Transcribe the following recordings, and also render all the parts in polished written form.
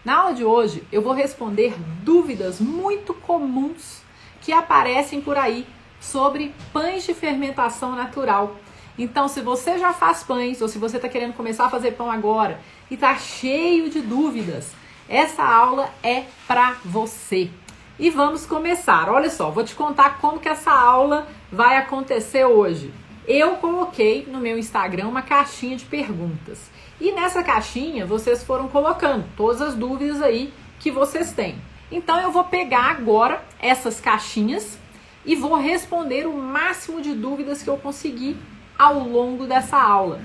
Na aula de hoje eu vou responder dúvidas muito comuns que aparecem por aí sobre pães de fermentação natural. Então, se você já faz pães ou se você está querendo começar a fazer pão agora e está cheio de dúvidas, essa aula é para você. E vamos começar. Olha só, vou te contar como que essa aula vai acontecer hoje. Eu coloquei no meu Instagram uma caixinha de perguntas. E nessa caixinha vocês foram colocando todas as dúvidas aí que vocês têm. Então eu vou pegar agora essas caixinhas e vou responder o máximo de dúvidas que eu conseguir ao longo dessa aula.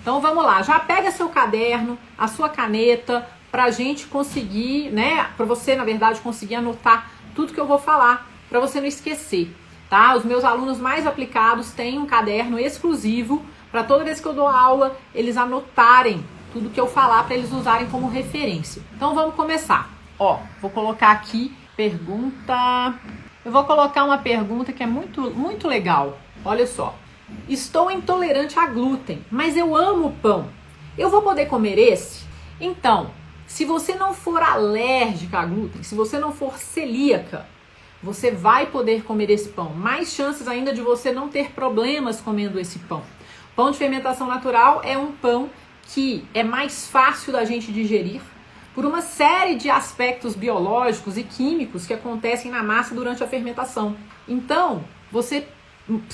Então vamos lá, já pega seu caderno, a sua caneta, pra gente conseguir, né, pra você na verdade conseguir anotar tudo que eu vou falar, pra você não esquecer, tá? Os meus alunos mais aplicados têm um caderno exclusivo para toda vez que eu dou aula, eles anotarem tudo que eu falar para eles usarem como referência. Então vamos começar. Ó, vou colocar aqui pergunta. Eu vou colocar uma pergunta que é muito legal. Olha só. Estou intolerante a glúten, mas eu amo pão. Eu vou poder comer esse? Então, se você não for alérgica a glúten, se você não for celíaca, você vai poder comer esse pão. Mais chances ainda de você não ter problemas comendo esse pão. Pão de fermentação natural é um pão que é mais fácil da gente digerir por uma série de aspectos biológicos e químicos que acontecem na massa durante a fermentação. Então,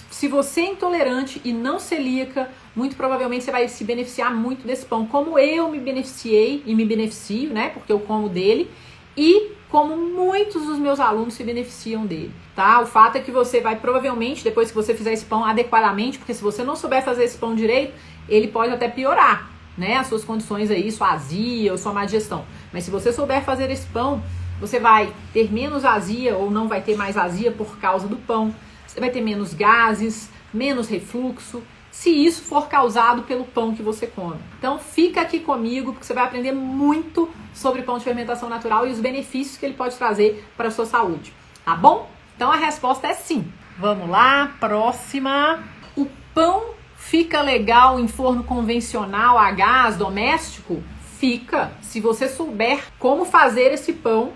se você é intolerante e não celíaca, muito provavelmente você vai se beneficiar muito desse pão, como eu me beneficiei e me beneficio, né? Porque eu como dele e como muitos dos meus alunos se beneficiam dele, tá? O fato é que você vai provavelmente, depois que você fizer esse pão adequadamente, porque se você não souber fazer esse pão direito, ele pode até piorar, né? As suas condições aí, sua azia ou sua má digestão. Mas se você souber fazer esse pão, você vai ter menos azia ou não vai ter mais azia por causa do pão. Você vai ter menos gases, menos refluxo, se isso for causado pelo pão que você come. Então fica aqui comigo, porque você vai aprender muito sobre pão de fermentação natural e os benefícios que ele pode trazer para a sua saúde, tá bom? Então a resposta é sim. Vamos lá, próxima. O pão fica legal em forno convencional a gás doméstico? Fica, se você souber como fazer esse pão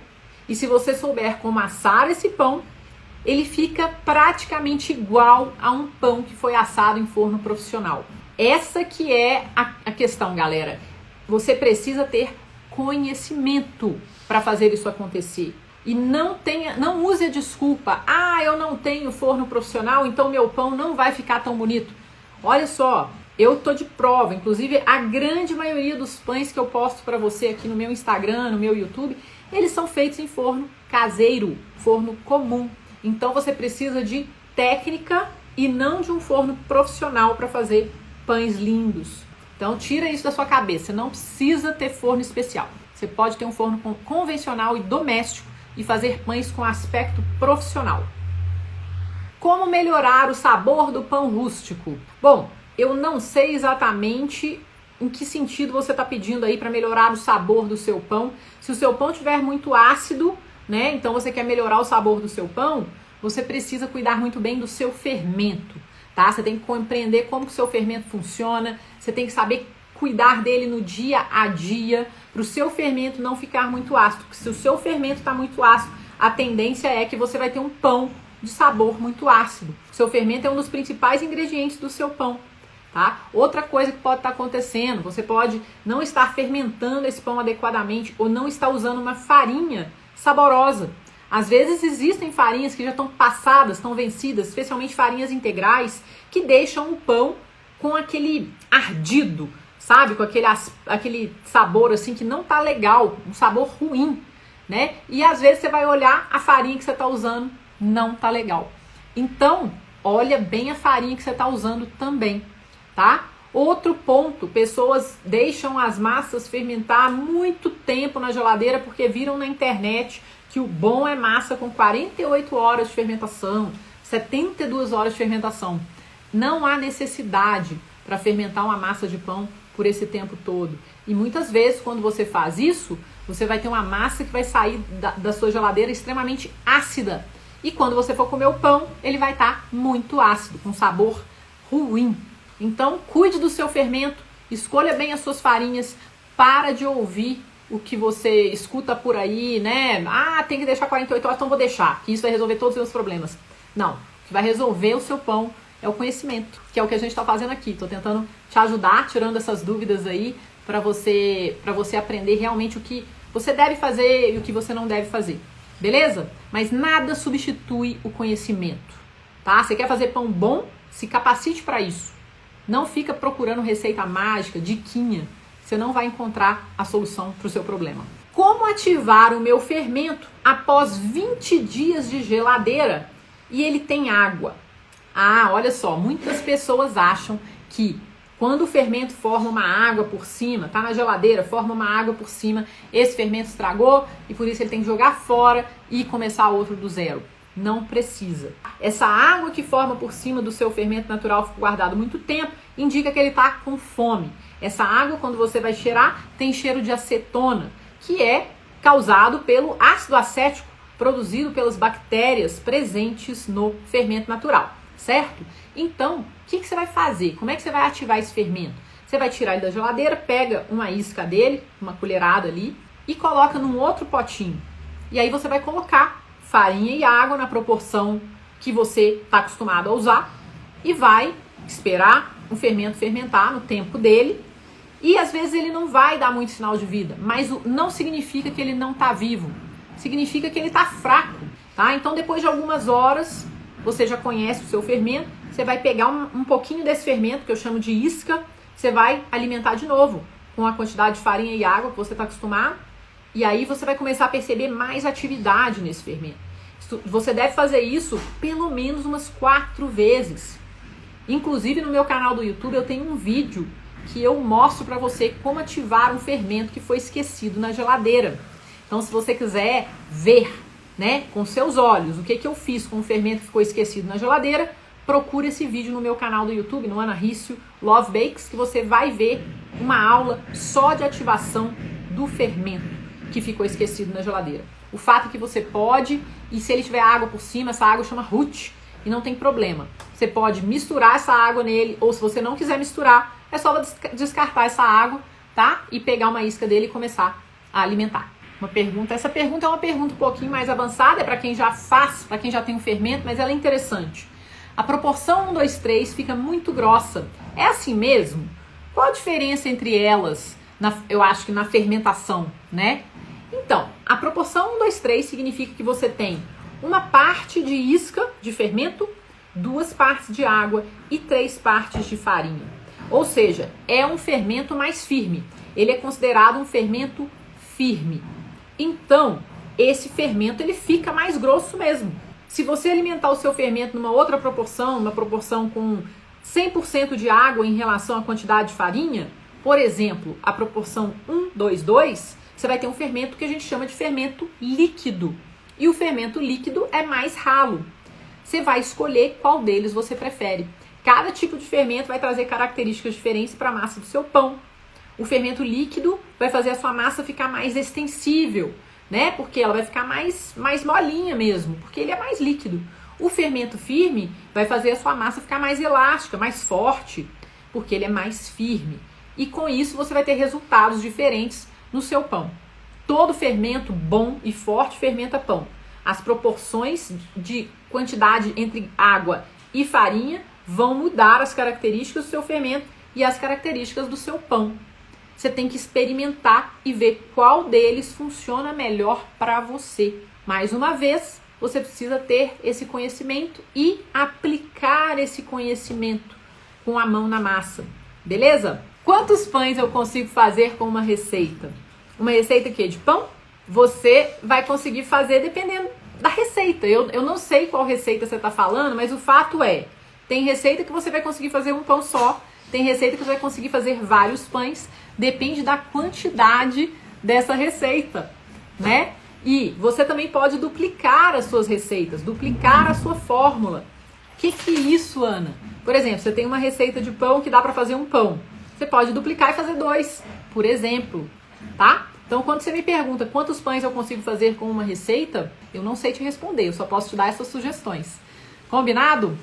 e se você souber como assar esse pão, ele fica praticamente igual a um pão que foi assado em forno profissional. Essa que é a questão, galera. Você precisa ter conhecimento para fazer isso acontecer. E não use a desculpa, eu não tenho forno profissional, então meu pão não vai ficar tão bonito. Olha só, eu tô de prova, inclusive a grande maioria dos pães que eu posto para você aqui no meu Instagram, no meu YouTube, eles são feitos em forno caseiro, forno comum. Então você precisa de técnica e não de um forno profissional para fazer pães lindos. Então tira isso da sua cabeça, você não precisa ter forno especial. Você pode ter um forno convencional e doméstico e fazer pães com aspecto profissional. Como melhorar o sabor do pão rústico? Bom, eu não sei exatamente em que sentido você está pedindo aí para melhorar o sabor do seu pão. Se o seu pão estiver muito ácido, né? Então você quer melhorar o sabor do seu pão, você precisa cuidar muito bem do seu fermento, tá? Você tem que compreender como que o seu fermento funciona, você tem que saber cuidar dele no dia a dia, para o seu fermento não ficar muito ácido, porque se o seu fermento está muito ácido, a tendência é que você vai ter um pão de sabor muito ácido. O seu fermento é um dos principais ingredientes do seu pão, tá? Outra coisa que pode estar acontecendo, você pode não estar fermentando esse pão adequadamente ou não estar usando uma farinha saborosa. Às vezes existem farinhas que já estão passadas, estão vencidas, especialmente farinhas integrais, que deixam o pão com aquele ardido, sabe? Com aquele sabor assim que não tá legal, um sabor ruim, né? E às vezes você vai olhar a farinha que você está usando, não tá legal. Então, olha bem a farinha que você está usando também, tá? Outro ponto, pessoas deixam as massas fermentar muito tempo na geladeira porque viram na internet que o bom é massa com 48 horas de fermentação, 72 horas de fermentação. Não há necessidade para fermentar uma massa de pão por esse tempo todo. E muitas vezes, quando você faz isso, você vai ter uma massa que vai sair da sua geladeira extremamente ácida. E quando você for comer o pão, ele vai estar muito ácido, com sabor ruim. Então, cuide do seu fermento, escolha bem as suas farinhas, para de ouvir o que você escuta por aí, né? Ah, tem que deixar 48 horas, então vou deixar, que isso vai resolver todos os meus problemas. Não, o que vai resolver o seu pão é o conhecimento, que é o que a gente está fazendo aqui. Estou tentando te ajudar, tirando essas dúvidas aí, para você aprender realmente o que você deve fazer e o que você não deve fazer. Beleza? Mas nada substitui o conhecimento, tá? Você quer fazer pão bom? Se capacite para isso. Não fica procurando receita mágica, diquinha. Você não vai encontrar a solução para o seu problema. Como ativar o meu fermento após 20 dias de geladeira e ele tem água? Ah, olha só, muitas pessoas acham que quando o fermento forma uma água por cima, tá na geladeira, forma uma água por cima, esse fermento estragou e por isso ele tem que jogar fora e começar outro do zero. Não precisa. Essa água que forma por cima do seu fermento natural, ficou guardado muito tempo, indica que ele está com fome. Essa água, quando você vai cheirar, tem cheiro de acetona, que é causado pelo ácido acético produzido pelas bactérias presentes no fermento natural, certo? Então, o que você vai fazer? Como é que você vai ativar esse fermento? Você vai tirar ele da geladeira, pega uma isca dele, uma colherada ali, e coloca num outro potinho. E aí você vai colocar farinha e água na proporção que você está acostumado a usar e vai esperar o fermento fermentar no tempo dele. E às vezes ele não vai dar muito sinal de vida, mas não significa que ele não está vivo, significa que ele está fraco, tá? Então depois de algumas horas, você já conhece o seu fermento, você vai pegar um pouquinho desse fermento, que eu chamo de isca, você vai alimentar de novo com a quantidade de farinha e água que você está acostumado, e aí você vai começar a perceber mais atividade nesse fermento. Você deve fazer isso pelo menos umas 4 vezes. Inclusive no meu canal do YouTube eu tenho um vídeo que eu mostro para você como ativar um fermento que foi esquecido na geladeira. Então, se você quiser ver, né, com seus olhos o que eu fiz com o fermento que ficou esquecido na geladeira, procure esse vídeo no meu canal do YouTube, no Ana Rício Love Bakes, que você vai ver uma aula só de ativação do fermento que ficou esquecido na geladeira. O fato é que você pode, e se ele tiver água por cima, essa água chama root, e não tem problema. Você pode misturar essa água nele, ou se você não quiser misturar, é só descartar essa água, tá? E pegar uma isca dele e começar a alimentar. Essa pergunta é uma pergunta um pouquinho mais avançada, é para quem já faz, para quem já tem um fermento, mas ela é interessante. A proporção 1, 2, 3 fica muito grossa. É assim mesmo? Qual a diferença entre elas, eu acho que na fermentação, né? Então, a proporção 1, 2, 3 significa que você tem uma parte de isca de fermento, 2 partes de água e 3 partes de farinha. Ou seja, é um fermento mais firme. Ele é considerado um fermento firme. Então, esse fermento ele fica mais grosso mesmo. Se você alimentar o seu fermento numa outra proporção, uma proporção com 100% de água em relação à quantidade de farinha, por exemplo, a proporção 1, 2, 2, você vai ter um fermento que a gente chama de fermento líquido. E o fermento líquido é mais ralo. Você vai escolher qual deles você prefere. Cada tipo de fermento vai trazer características diferentes para a massa do seu pão. O fermento líquido vai fazer a sua massa ficar mais extensível, né? Porque ela vai ficar mais molinha mesmo, porque ele é mais líquido. O fermento firme vai fazer a sua massa ficar mais elástica, mais forte, porque ele é mais firme. E com isso você vai ter resultados diferentes no seu pão. Todo fermento bom e forte fermenta pão. As proporções de quantidade entre água e farinha vão mudar as características do seu fermento e as características do seu pão. Você tem que experimentar e ver qual deles funciona melhor para você. Mais uma vez, você precisa ter esse conhecimento e aplicar esse conhecimento com a mão na massa. Beleza? Quantos pães eu consigo fazer com uma receita? Uma receita aqui de pão? Você vai conseguir fazer dependendo da receita. Eu não sei qual receita você está falando, mas o fato é, tem receita que você vai conseguir fazer um pão só, tem receita que você vai conseguir fazer vários pães, depende da quantidade dessa receita, né? E você também pode duplicar as suas receitas, duplicar a sua fórmula. O que é isso, Ana? Por exemplo, você tem uma receita de pão que dá para fazer um pão. Você pode duplicar e fazer 2, por exemplo, tá? Então, quando você me pergunta quantos pães eu consigo fazer com uma receita, eu não sei te responder, eu só posso te dar essas sugestões. Combinado?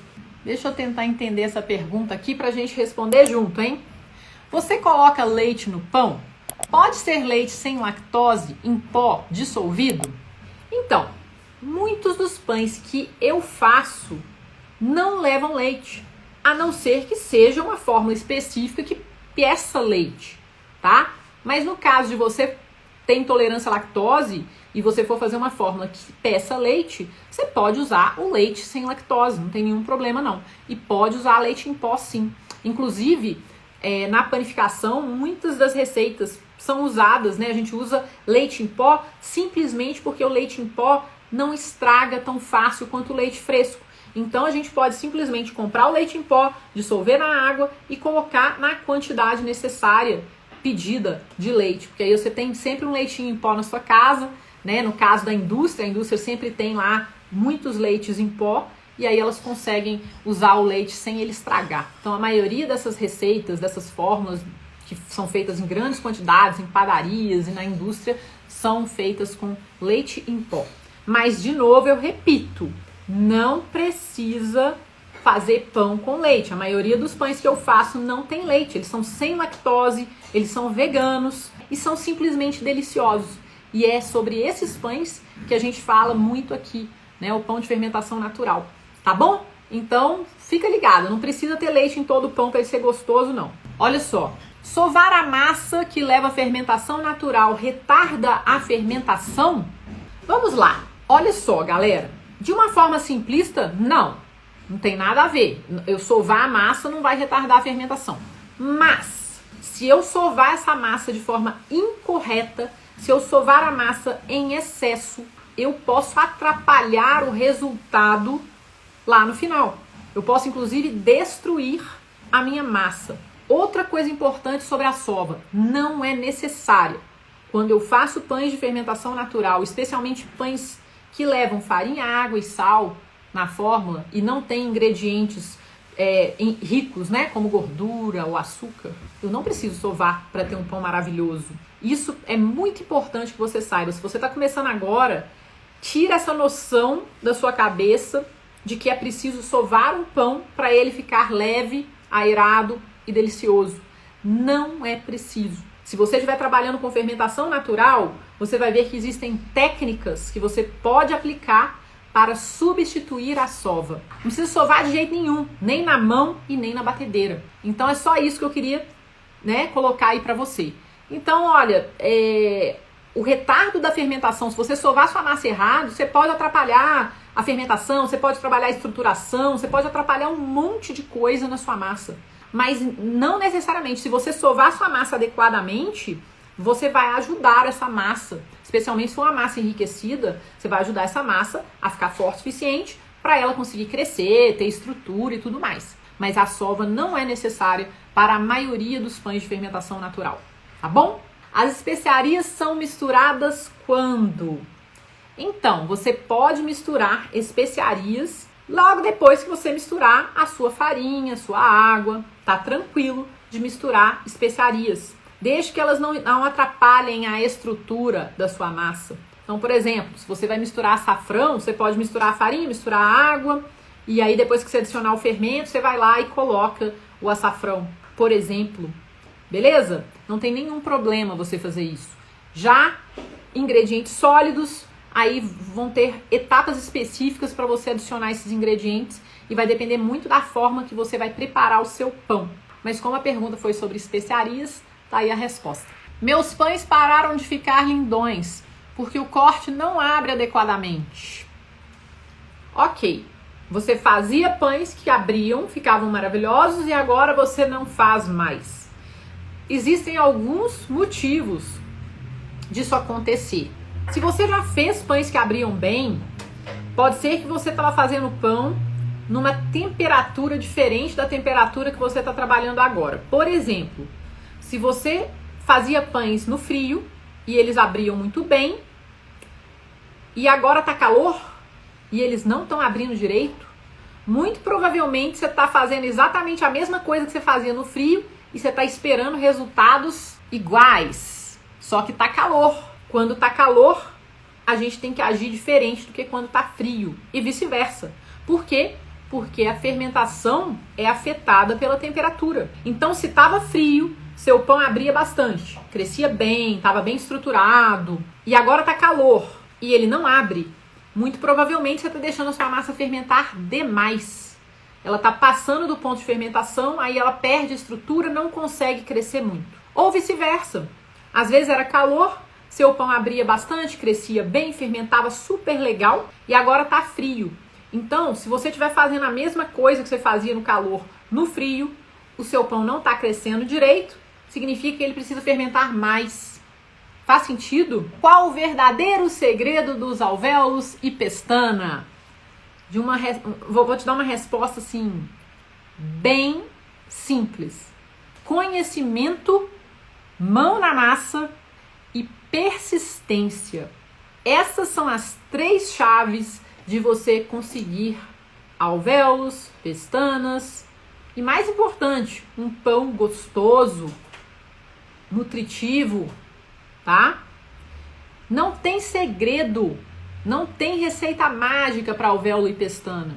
Deixa eu tentar entender essa pergunta aqui pra gente responder junto, hein? Você coloca leite no pão? Pode ser leite sem lactose, em pó, dissolvido? Então, muitos dos pães que eu faço não levam leite, a não ser que seja uma fórmula específica que peça leite, tá? Mas no caso de você ter intolerância à lactose e você for fazer uma fórmula que peça leite, você pode usar o leite sem lactose, não tem nenhum problema não. E pode usar leite em pó sim. Inclusive, na panificação, muitas das receitas são usadas, né? A gente usa leite em pó simplesmente porque o leite em pó não estraga tão fácil quanto o leite fresco. Então a gente pode simplesmente comprar o leite em pó, dissolver na água e colocar na quantidade necessária pedida de leite, porque aí você tem sempre um leitinho em pó na sua casa, né? No caso da indústria, a indústria sempre tem lá muitos leites em pó e aí elas conseguem usar o leite sem ele estragar. Então a maioria dessas receitas, dessas fórmulas que são feitas em grandes quantidades, em padarias e na indústria, são feitas com leite em pó. Mas de novo eu repito, não precisa fazer pão com leite. A maioria dos pães que eu faço não tem leite. Eles são sem lactose, eles são veganos e são simplesmente deliciosos. E é sobre esses pães que a gente fala muito aqui, né? O pão de fermentação natural. Tá bom? Então, fica ligado. Não precisa ter leite em todo o pão para ele ser gostoso, não. Olha só. Sovar a massa que leva a fermentação natural retarda a fermentação? Vamos lá. Olha só, galera. De uma forma simplista, não tem nada a ver. Eu sovar a massa não vai retardar a fermentação. Mas, se eu sovar essa massa de forma incorreta, se eu sovar a massa em excesso, eu posso atrapalhar o resultado lá no final. Eu posso, inclusive, destruir a minha massa. Outra coisa importante sobre a sova, não é necessária. Quando eu faço pães de fermentação natural, especialmente pães que levam farinha, água e sal na fórmula e não tem ingredientes ricos, né, como gordura ou açúcar, eu não preciso sovar para ter um pão maravilhoso. Isso é muito importante que você saiba. Se você está começando agora, tira essa noção da sua cabeça de que é preciso sovar um pão para ele ficar leve, aerado e delicioso. Não é preciso. Se você estiver trabalhando com fermentação natural, você vai ver que existem técnicas que você pode aplicar para substituir a sova. Não precisa sovar de jeito nenhum, nem na mão e nem na batedeira. Então é só isso que eu queria, né, colocar aí para você. Então, olha, o retardo da fermentação, se você sovar sua massa errado, você pode atrapalhar a fermentação, você pode atrapalhar a estruturação, você pode atrapalhar um monte de coisa na sua massa. Mas não necessariamente. Se você sovar sua massa adequadamente, você vai ajudar essa massa, especialmente se for uma massa enriquecida, você vai ajudar essa massa a ficar forte o suficiente para ela conseguir crescer, ter estrutura e tudo mais. Mas a sova não é necessária para a maioria dos pães de fermentação natural, tá bom? As especiarias são misturadas quando? Então, você pode misturar especiarias logo depois que você misturar a sua farinha, a sua água, tá tranquilo de misturar especiarias, desde que elas não atrapalhem a estrutura da sua massa. Então, por exemplo, se você vai misturar açafrão, você pode misturar a farinha, misturar a água, e aí depois que você adicionar o fermento, você vai lá e coloca o açafrão, por exemplo. Beleza? Não tem nenhum problema você fazer isso. Já ingredientes sólidos, aí vão ter etapas específicas para você adicionar esses ingredientes e vai depender muito da forma que você vai preparar o seu pão. Mas como a pergunta foi sobre especiarias, tá aí a resposta. Meus pães pararam de ficar lindões porque o corte não abre adequadamente. Ok, você fazia pães que abriam, ficavam maravilhosos e agora você não faz mais. Existem alguns motivos disso acontecer. Se você já fez pães que abriam bem, pode ser que você estava fazendo pão numa temperatura diferente da temperatura que você está trabalhando agora. Por exemplo, se você fazia pães no frio e eles abriam muito bem e agora está calor e eles não estão abrindo direito, muito provavelmente você está fazendo exatamente a mesma coisa que você fazia no frio e você está esperando resultados iguais. Só que tá calor. Quando tá calor, a gente tem que agir diferente do que quando tá frio. E vice-versa. Por quê? Porque a fermentação é afetada pela temperatura. Então, se tava frio, seu pão abria bastante, crescia bem, estava bem estruturado. E agora tá calor e ele não abre. Muito provavelmente você está deixando a sua massa fermentar demais. Ela está passando do ponto de fermentação, aí ela perde a estrutura, não consegue crescer muito. Ou vice-versa. Às vezes era calor, seu pão abria bastante, crescia bem, fermentava super legal e agora tá frio. Então, se você estiver fazendo a mesma coisa que você fazia no calor, no frio, o seu pão não está crescendo direito, significa que ele precisa fermentar mais. Faz sentido? Qual o verdadeiro segredo dos alvéolos e pestana? Vou te dar uma resposta assim, bem simples. Conhecimento, mão na massa e persistência. Essas são as 3 chaves de você conseguir alvéolos, pestanas e, mais importante, um pão gostoso, nutritivo, tá? Não tem segredo, não tem receita mágica para alvéolo e pestana.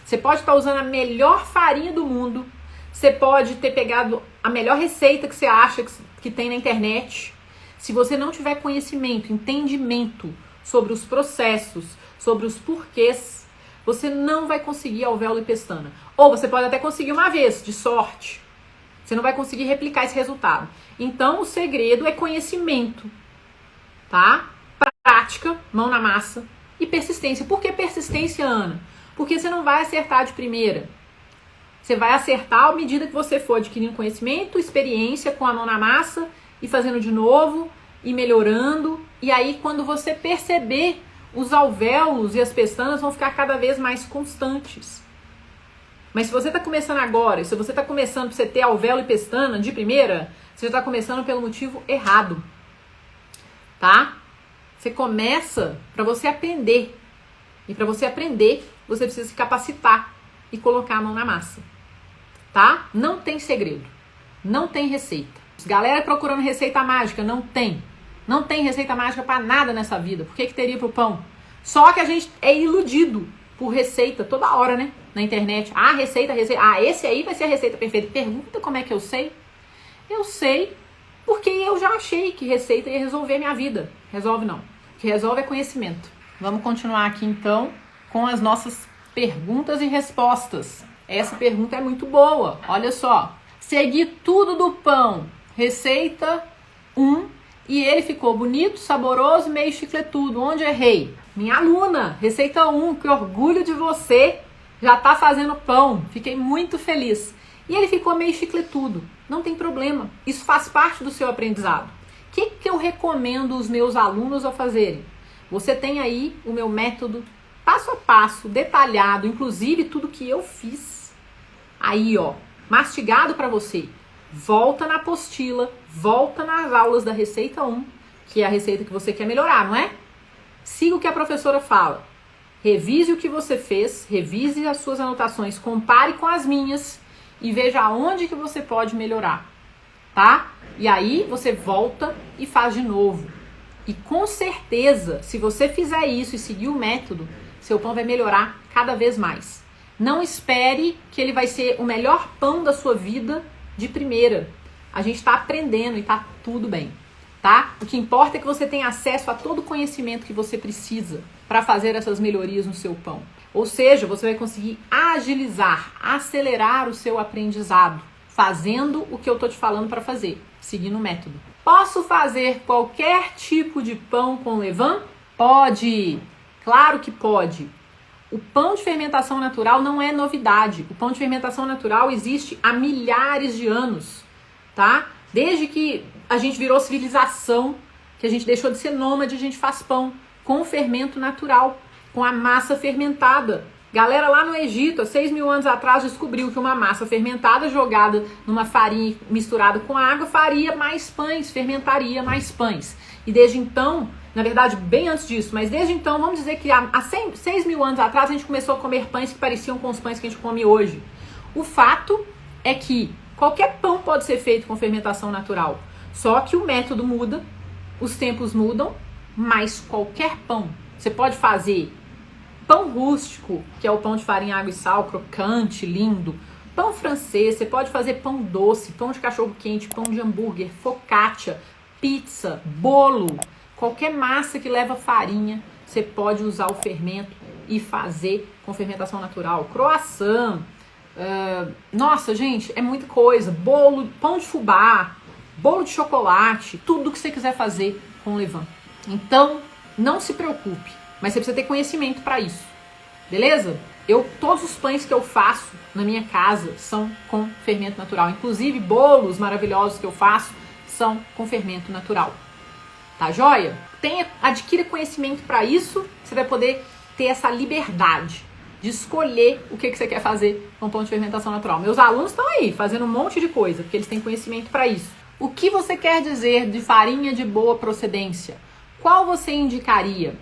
Você pode estar usando a melhor farinha do mundo, você pode ter pegado a melhor receita que você acha que tem na internet. Se você não tiver conhecimento, entendimento sobre os processos, sobre os porquês, você não vai conseguir alvéolo e pestana. Ou você pode até conseguir uma vez, de sorte. Você não vai conseguir replicar esse resultado. Então, o segredo é conhecimento, tá? Prática, mão na massa e persistência. Por que persistência, Ana? Porque você não vai acertar de primeira. Você vai acertar à medida que você for adquirindo conhecimento, experiência com a mão na massa e fazendo de novo e melhorando. E aí, quando você perceber, os alvéolos e as pestanas vão ficar cada vez mais constantes. Mas se você está começando agora, se você está começando para você ter alvéolo e pestana de primeira, você está começando pelo motivo errado, tá? Você começa para você aprender. E para você aprender, você precisa se capacitar e colocar a mão na massa, tá? Não tem segredo, não tem receita. Galera procurando receita mágica, não tem. Não tem receita mágica para nada nessa vida. Por que teria pro pão? Só que a gente é iludido por receita toda hora, né? Na internet. Ah, receita. Ah, esse aí vai ser a receita perfeita. Pergunta como é que eu sei. Eu sei porque eu já achei que receita ia resolver minha vida. Resolve não. O que resolve é conhecimento. Vamos continuar aqui então com as nossas perguntas e respostas. Essa pergunta é muito boa. Olha só. Segui tudo do pão. Receita 1. E ele ficou bonito, saboroso, meio chicletudo. Onde errei? Minha aluna, receita 1, que orgulho de você. Já tá fazendo pão. Fiquei muito feliz. E ele ficou meio chicletudo. Não tem problema. Isso faz parte do seu aprendizado. O que eu recomendo os meus alunos a fazerem? Você tem aí o meu método passo a passo, detalhado, inclusive tudo que eu fiz. Aí, ó, mastigado para você. Volta na apostila, volta nas aulas da receita 1, que é a receita que você quer melhorar, não é? Siga o que a professora fala. Revise o que você fez, revise as suas anotações, compare com as minhas e veja aonde que você pode melhorar, tá? E aí você volta e faz de novo. E com certeza, se você fizer isso e seguir o método, seu pão vai melhorar cada vez mais. Não espere que ele vai ser o melhor pão da sua vida de primeira. A gente está aprendendo e tá tudo bem, tá? O que importa é que você tenha acesso a todo o conhecimento que você precisa para fazer essas melhorias no seu pão. Ou seja, você vai conseguir agilizar, acelerar o seu aprendizado, fazendo o que eu tô te falando para fazer, seguindo o método. Posso fazer qualquer tipo de pão com levain? Pode! Claro que pode! O pão de fermentação natural não é novidade. O pão de fermentação natural existe há milhares de anos, tá? Desde que a gente virou civilização, que a gente deixou de ser nômade, a gente faz pão com fermento natural, com a massa fermentada. Galera lá no Egito, há 6.000 anos atrás, descobriu que uma massa fermentada jogada numa farinha misturada com água faria mais pães, fermentaria mais pães. E desde então, na verdade, bem antes disso, mas desde então, vamos dizer que há 6.000 anos atrás, a gente começou a comer pães que pareciam com os pães que a gente come hoje. O fato é que qualquer pão pode ser feito com fermentação natural, só que o método muda, Os tempos mudam, mas qualquer pão. Você pode fazer pão rústico, que é o pão de farinha, água e sal, crocante, lindo. Pão francês, você pode fazer pão doce, pão de cachorro quente, pão de hambúrguer, focaccia, pizza, bolo. Qualquer massa que leva farinha, você pode usar o fermento e fazer com fermentação natural. Croissant, nossa, gente, é muita coisa. Bolo, pão de fubá, bolo de chocolate, tudo que você quiser fazer com levain. Então, não se preocupe, mas você precisa ter conhecimento para isso, beleza? Todos os pães que eu faço na minha casa são com fermento natural. Inclusive, bolos maravilhosos que eu faço são com fermento natural. Tá joia? Adquira conhecimento para isso, você vai poder ter essa liberdade de escolher o que você quer fazer com pão de fermentação natural. Meus alunos estão aí fazendo um monte de coisa, porque eles têm conhecimento para isso. O que você quer dizer de farinha de boa procedência? Qual você indicaria?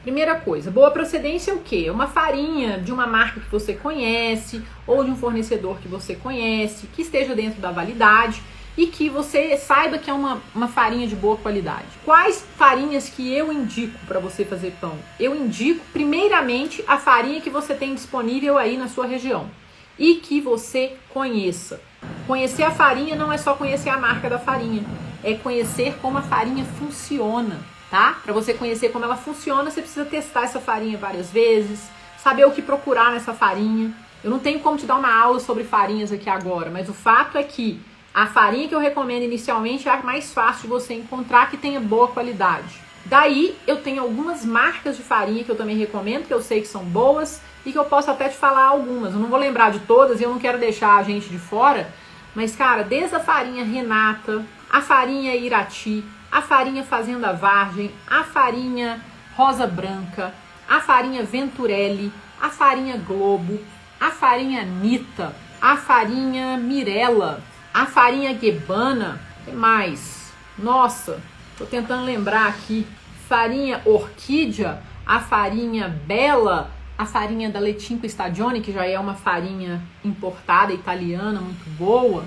Primeira coisa, boa procedência é o quê? Uma farinha de uma marca que você conhece ou de um fornecedor que você conhece, que esteja dentro da validade e que você saiba que é uma farinha de boa qualidade. Quais farinhas que eu indico para você fazer pão? Eu indico, primeiramente, a farinha que você tem disponível aí na sua região e que você conheça. Conhecer a farinha não é só conhecer a marca da farinha, é conhecer como a farinha funciona. Tá? Para você conhecer como ela funciona, você precisa testar essa farinha várias vezes, saber o que procurar nessa farinha. Eu não tenho como te dar uma aula sobre farinhas aqui agora, mas o fato é que a farinha que eu recomendo inicialmente é a mais fácil de você encontrar, que tenha boa qualidade. Daí eu tenho algumas marcas de farinha que eu também recomendo, que eu sei que são boas e que eu posso até te falar algumas. Eu não vou lembrar de todas e eu não quero deixar a gente de fora, mas cara, desde a farinha Renata, a farinha Irati, a farinha Fazenda Vargem, a farinha Rosa Branca, a farinha Venturelli, a farinha Globo, a farinha Anitta, a farinha Mirella, a farinha Guebana, o que mais? Nossa, tô tentando lembrar aqui. Farinha Orquídea, a farinha Bela, a farinha da Letinco Stagione, que já é uma farinha importada italiana muito boa,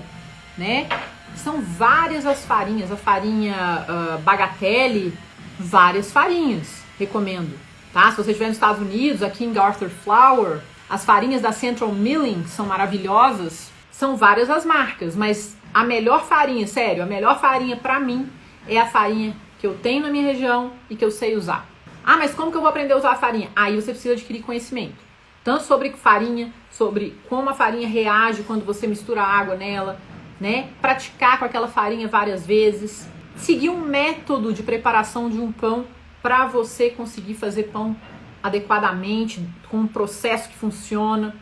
né? São várias as farinhas, a farinha Bagatelle, várias farinhas, recomendo, tá? Se você estiver nos Estados Unidos, a King Arthur Flour, as farinhas da Central Milling são maravilhosas, são várias as marcas, mas a melhor farinha, sério, a melhor farinha pra mim é a farinha que eu tenho na minha região e que eu sei usar. Ah, mas como que eu vou aprender a usar a farinha? Aí você precisa adquirir conhecimento, tanto sobre farinha, sobre como a farinha reage quando você mistura água nela, né? Praticar com aquela farinha várias vezes, seguir um método de preparação de um pão para você conseguir fazer pão adequadamente, com um processo que funciona,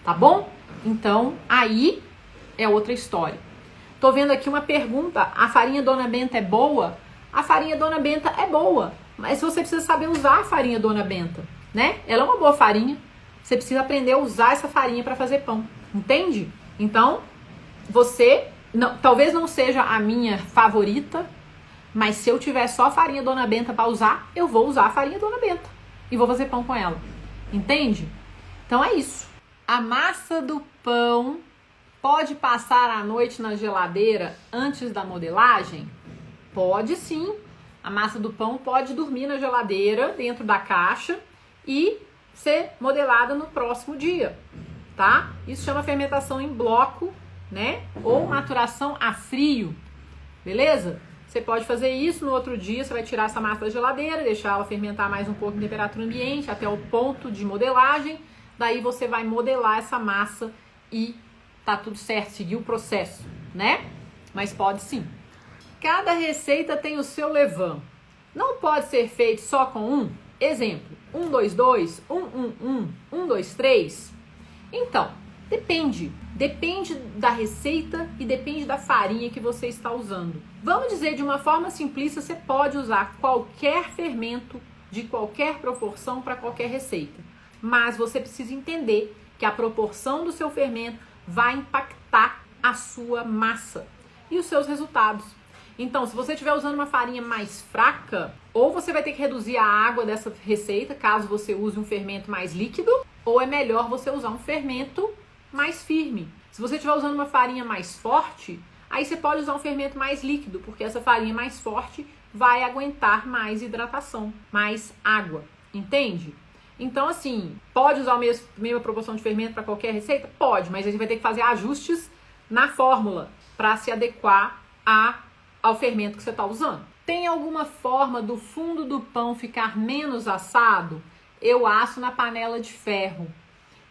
tá bom? Então, aí é outra história. Tô vendo aqui uma pergunta, a farinha Dona Benta é boa? A farinha Dona Benta é boa, mas você precisa saber usar a farinha Dona Benta, né? Ela é uma boa farinha, você precisa aprender a usar essa farinha para fazer pão, entende? Então, talvez não seja a minha favorita, mas se eu tiver só farinha Dona Benta para usar, eu vou usar a farinha Dona Benta e vou fazer pão com ela, entende? Então é isso. A massa do pão pode passar a noite na geladeira antes da modelagem? Pode sim. A massa do pão pode dormir na geladeira, dentro da caixa e ser modelada no próximo dia, tá? Isso chama fermentação em bloco, né? Ou maturação a frio, beleza? Você pode fazer isso, no outro dia você vai tirar essa massa da geladeira, deixar ela fermentar mais um pouco em temperatura ambiente, até o ponto de modelagem, daí você vai modelar essa massa e tá tudo certo, seguir o processo, né? Mas pode sim. Cada receita tem o seu levain. Não pode ser feito só com um. Exemplo, 1, 2, 2, 1, 1, 1, 1, 2, 3. Então, depende da receita e depende da farinha que você está usando. Vamos dizer de uma forma simplista, você pode usar qualquer fermento de qualquer proporção para qualquer receita. Mas você precisa entender que a proporção do seu fermento vai impactar a sua massa e os seus resultados. Então, se você estiver usando uma farinha mais fraca, ou você vai ter que reduzir a água dessa receita, caso você use um fermento mais líquido, ou é melhor você usar um fermento mais firme. Se você estiver usando uma farinha mais forte, aí você pode usar um fermento mais líquido, porque essa farinha mais forte vai aguentar mais hidratação, mais água, entende? Então, assim, pode usar a mesma proporção de fermento para qualquer receita? Pode, mas a gente vai ter que fazer ajustes na fórmula para se adequar ao fermento que você está usando. Tem alguma forma do fundo do pão ficar menos assado? Eu asso na panela de ferro.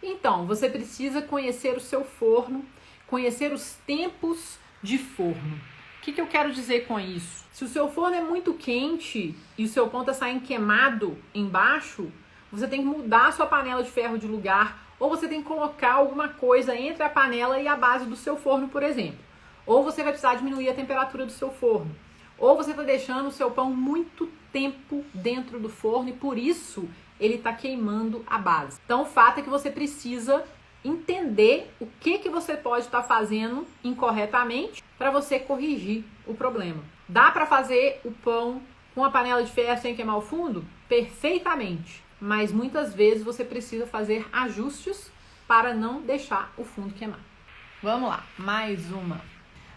Então, você precisa conhecer o seu forno, conhecer os tempos de forno. O que eu quero dizer com isso? Se o seu forno é muito quente e o seu pão está saindo queimado embaixo, você tem que mudar a sua panela de ferro de lugar, ou você tem que colocar alguma coisa entre a panela e a base do seu forno, por exemplo. Ou você vai precisar diminuir a temperatura do seu forno. Ou você está deixando o seu pão muito tempo dentro do forno e por isso ele está queimando a base. Então o fato é que você precisa entender o que você pode estar fazendo incorretamente para você corrigir o problema. Dá para fazer o pão com a panela de ferro sem queimar o fundo? Perfeitamente. Mas muitas vezes você precisa fazer ajustes para não deixar o fundo queimar. Vamos lá, mais uma.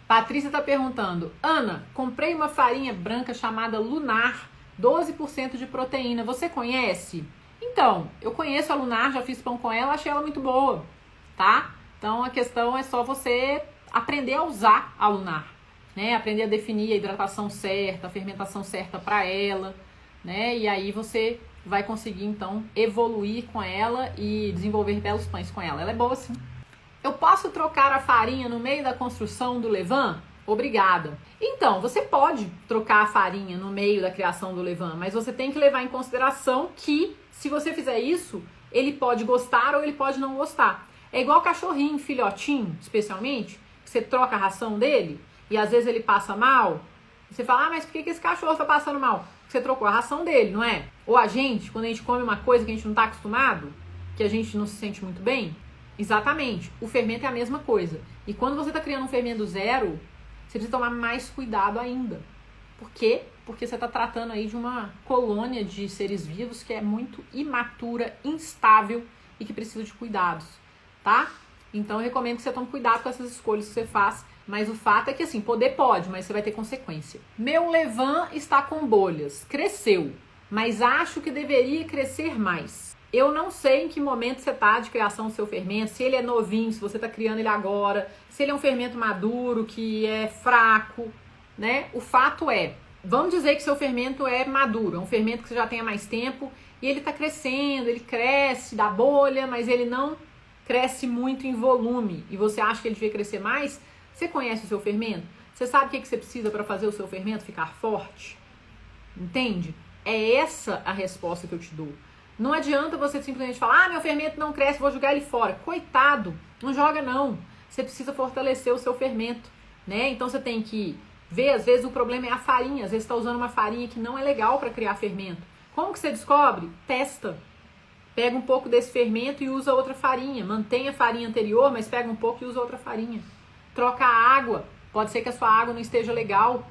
Patrícia está perguntando: Ana, comprei uma farinha branca chamada Lunar, 12% de proteína. Você conhece? Então, eu conheço a Lunar, já fiz pão com ela, achei ela muito boa, tá? Então a questão é só você aprender a usar a Lunar, né? Aprender a definir a hidratação certa, a fermentação certa para ela, né? E aí você vai conseguir então evoluir com ela e desenvolver belos pães com ela. Ela é boa sim. Eu posso trocar a farinha no meio da construção do levain? Obrigada. Então, você pode trocar a farinha no meio da criação do levain, mas você tem que levar em consideração que, se você fizer isso, ele pode gostar ou ele pode não gostar. É igual cachorrinho, filhotinho, especialmente, que você troca a ração dele e às vezes ele passa mal. Você fala, mas por que esse cachorro está passando mal? Porque você trocou a ração dele, não é? Ou a gente, quando a gente come uma coisa que a gente não está acostumado, que a gente não se sente muito bem, exatamente, o fermento é a mesma coisa. E quando você está criando um fermento zero, você precisa tomar mais cuidado ainda. Por quê? Porque você está tratando aí de uma colônia de seres vivos que é muito imatura, instável e que precisa de cuidados, tá? Então eu recomendo que você tome cuidado com essas escolhas que você faz, mas o fato é que assim, poder pode, mas você vai ter consequência. Meu levain está com bolhas, cresceu, mas acho que deveria crescer mais. Eu não sei em que momento você está de criação do seu fermento, se ele é novinho, se você está criando ele agora, se ele é um fermento maduro, que é fraco, né? O fato é, vamos dizer que seu fermento é maduro, é um fermento que você já tem há mais tempo e ele está crescendo, ele cresce, dá bolha, mas ele não cresce muito em volume e você acha que ele devia crescer mais. Você conhece o seu fermento? Você sabe o que você precisa para fazer o seu fermento ficar forte? Entende? É essa a resposta que eu te dou. Não adianta você simplesmente falar, meu fermento não cresce, vou jogar ele fora. Coitado, não joga não. Você precisa fortalecer o seu fermento, né? Então você tem que ver, às vezes o problema é a farinha. Às vezes você está usando uma farinha que não é legal para criar fermento. Como que você descobre? Testa. Pega um pouco desse fermento e usa outra farinha. Mantém a farinha anterior, mas pega um pouco e usa outra farinha. Troca a água. Pode ser que a sua água não esteja legal.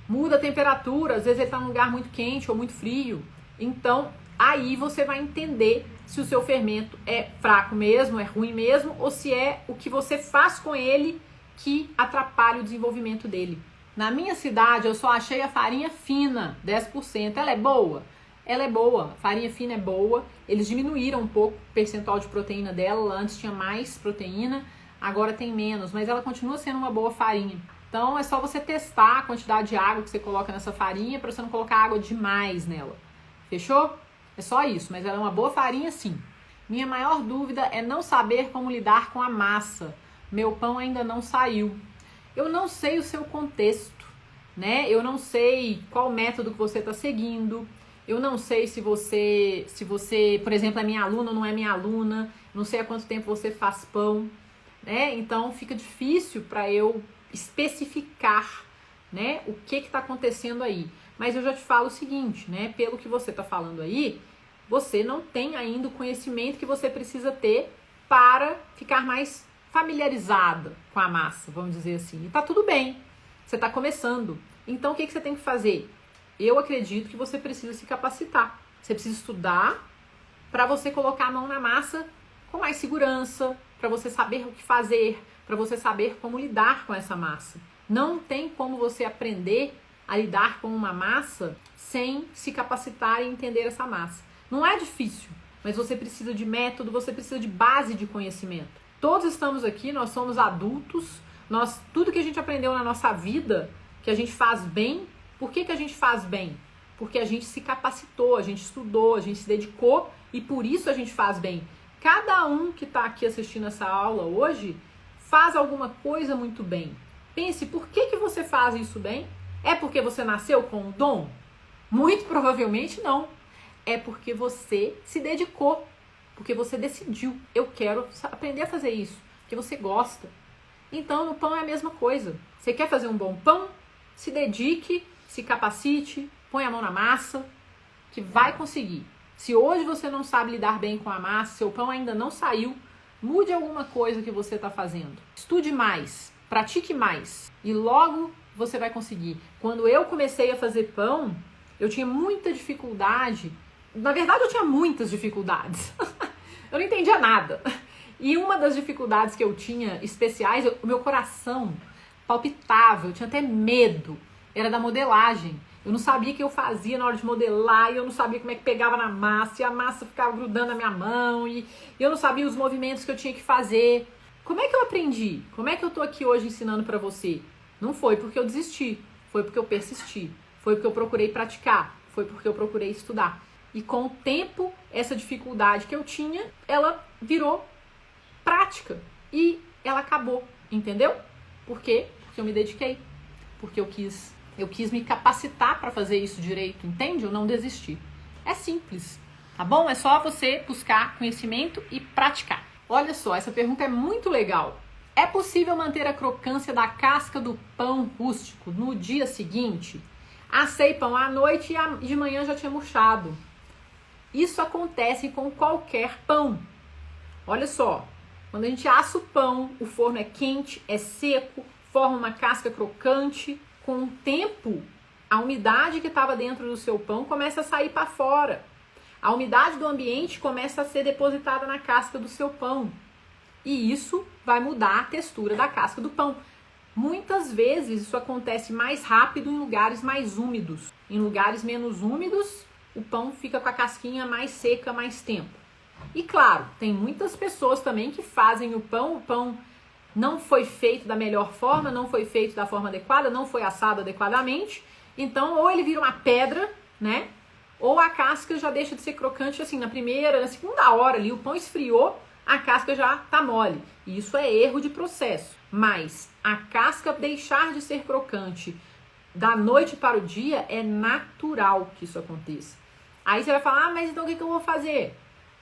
Muda a temperatura. Às vezes ele está num lugar muito quente ou muito frio. Então, aí você vai entender se o seu fermento é fraco mesmo, é ruim mesmo, ou se é o que você faz com ele que atrapalha o desenvolvimento dele. Na minha cidade, eu só achei a farinha fina, 10%. Ela é boa? Ela é boa. A farinha fina é boa. Eles diminuíram um pouco o percentual de proteína dela. Antes tinha mais proteína, agora tem menos. Mas ela continua sendo uma boa farinha. Então, é só você testar a quantidade de água que você coloca nessa farinha para você não colocar água demais nela. Fechou? É só isso, mas ela é uma boa farinha sim. Minha maior dúvida é não saber como lidar com a massa. Meu pão ainda não saiu. Eu não sei o seu contexto, né? Eu não sei qual método que você está seguindo. Eu não sei se você, por exemplo, é minha aluna ou não é minha aluna. Não sei há quanto tempo você faz pão, né? Então fica difícil para eu especificar, né, o que está acontecendo aí. Mas eu já te falo o seguinte, né? Pelo que você está falando aí, você não tem ainda o conhecimento que você precisa ter para ficar mais familiarizada com a massa, vamos dizer assim. E tá tudo bem, você está começando. Então o que você tem que fazer? Eu acredito que você precisa se capacitar. Você precisa estudar para você colocar a mão na massa com mais segurança, para você saber o que fazer, para você saber como lidar com essa massa. Não tem como você aprender a lidar com uma massa sem se capacitar e entender essa massa. Não é difícil, mas você precisa de método, você precisa de base de conhecimento. Todos estamos aqui, nós somos adultos, tudo que a gente aprendeu na nossa vida, que a gente faz bem, por que a gente faz bem? Porque a gente se capacitou, a gente estudou, a gente se dedicou e por isso a gente faz bem. Cada um que está aqui assistindo essa aula hoje faz alguma coisa muito bem. Pense, por que você faz isso bem? É porque você nasceu com um dom? Muito provavelmente não. É porque você se dedicou, porque você decidiu, eu quero aprender a fazer isso, porque você gosta. Então, no pão é a mesma coisa. Você quer fazer um bom pão? Se dedique, se capacite, põe a mão na massa, que vai conseguir. Se hoje você não sabe lidar bem com a massa, seu pão ainda não saiu, mude alguma coisa que você está fazendo. Estude mais, pratique mais e logo você vai conseguir. Quando eu comecei a fazer pão, eu tinha muita dificuldade. Na verdade, eu tinha muitas dificuldades. Eu não entendia nada. E uma das dificuldades que eu tinha especiais, o meu coração palpitava, eu tinha até medo, era da modelagem. Eu não sabia o que eu fazia na hora de modelar, e eu não sabia como é que pegava na massa, e a massa ficava grudando na minha mão, e eu não sabia os movimentos que eu tinha que fazer. Como é que eu aprendi? Como é que eu tô aqui hoje ensinando pra você? Não foi porque eu desisti, foi porque eu persisti, foi porque eu procurei praticar, foi porque eu procurei estudar. E com o tempo, essa dificuldade que eu tinha, ela virou prática e ela acabou, entendeu? Por quê? Porque eu me dediquei, porque eu quis me capacitar para fazer isso direito, entende? Eu não desisti. É simples, tá bom? É só você buscar conhecimento e praticar. Olha só, essa pergunta é muito legal. É possível manter a crocância da casca do pão rústico no dia seguinte? Assei pão à noite e de manhã já tinha murchado. Isso acontece com qualquer pão. Olha só, quando a gente assa o pão, o forno é quente, é seco, forma uma casca crocante. Com o tempo, a umidade que estava dentro do seu pão começa a sair para fora. A umidade do ambiente começa a ser depositada na casca do seu pão. E isso vai mudar a textura da casca do pão. Muitas vezes isso acontece mais rápido em lugares mais úmidos. Em lugares menos úmidos, o pão fica com a casquinha mais seca mais tempo. E claro, tem muitas pessoas também que fazem o pão não foi feito da melhor forma, não foi feito da forma adequada, não foi assado adequadamente. Então, ou ele vira uma pedra, né? Ou a casca já deixa de ser crocante assim na primeira, na segunda hora ali, o pão esfriou, a casca já tá mole. E isso é erro de processo. Mas a casca deixar de ser crocante da noite para o dia é natural que isso aconteça. Aí você vai falar, mas então o que eu vou fazer?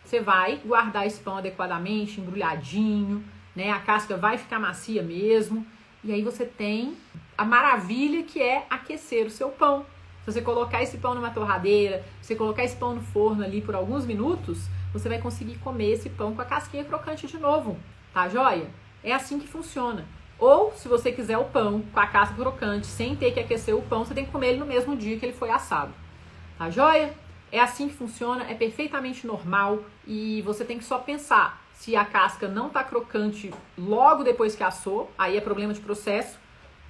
Você vai guardar esse pão adequadamente, embrulhadinho, né? A casca vai ficar macia mesmo. E aí você tem a maravilha que é aquecer o seu pão. Se você colocar esse pão numa torradeira, se você colocar esse pão no forno ali por alguns minutos, você vai conseguir comer esse pão com a casquinha crocante de novo. Tá joia? É assim que funciona. Ou, se você quiser o pão com a casca crocante, sem ter que aquecer o pão, você tem que comer ele no mesmo dia que ele foi assado. Tá joia? É assim que funciona, é perfeitamente normal e você tem que só pensar se a casca não tá crocante logo depois que assou, aí é problema de processo,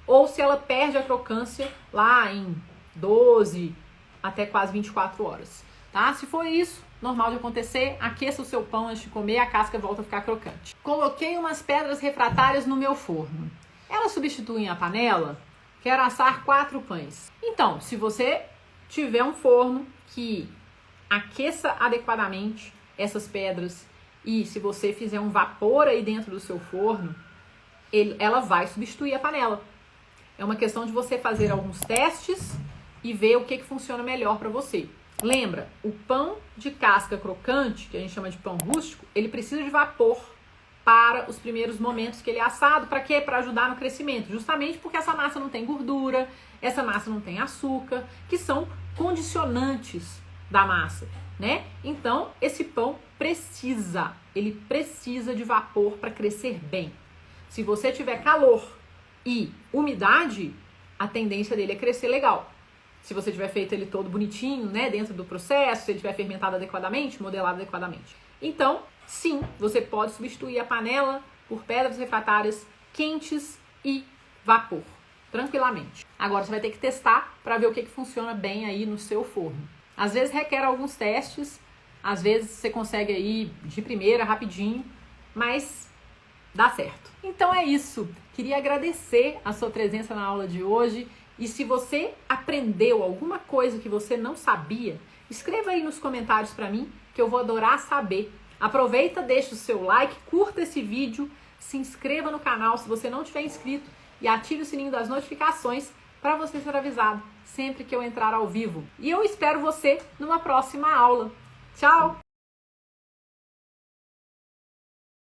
ou se ela perde a crocância lá em 12 até quase 24 horas, tá? Se for isso, normal de acontecer, aqueça o seu pão antes de comer, a casca volta a ficar crocante. Coloquei umas pedras refratárias no meu forno. Elas substituem a panela? Quero assar 4 pães. Então, se você tiver um forno que aqueça adequadamente essas pedras e se você fizer um vapor aí dentro do seu forno, ela vai substituir a panela. É uma questão de você fazer alguns testes e ver o que funciona melhor para você. Lembra, o pão de casca crocante, que a gente chama de pão rústico, ele precisa de vapor para os primeiros momentos que ele é assado. Para quê? Para ajudar no crescimento. Justamente porque essa massa não tem gordura, essa massa não tem açúcar, que são condicionantes da massa, né? Então, esse pão ele precisa de vapor para crescer bem. Se você tiver calor e umidade, a tendência dele é crescer legal. Se você tiver feito ele todo bonitinho, né, dentro do processo, se ele tiver fermentado adequadamente, modelado adequadamente. Então, sim, você pode substituir a panela por pedras refratárias quentes e vapor. tranquilamente. Agora você vai ter que testar para ver o que funciona bem aí no seu forno. Às vezes requer alguns testes, às vezes você consegue aí de primeira, rapidinho, mas dá certo. Então é isso. Queria agradecer a sua presença na aula de hoje. E se você aprendeu alguma coisa que você não sabia, escreva aí nos comentários para mim, que eu vou adorar saber. Aproveita, deixa o seu like, curta esse vídeo, se inscreva no canal se você não tiver inscrito e ative o sininho das notificações para você ser avisado sempre que eu entrar ao vivo. E eu espero você numa próxima aula. Tchau!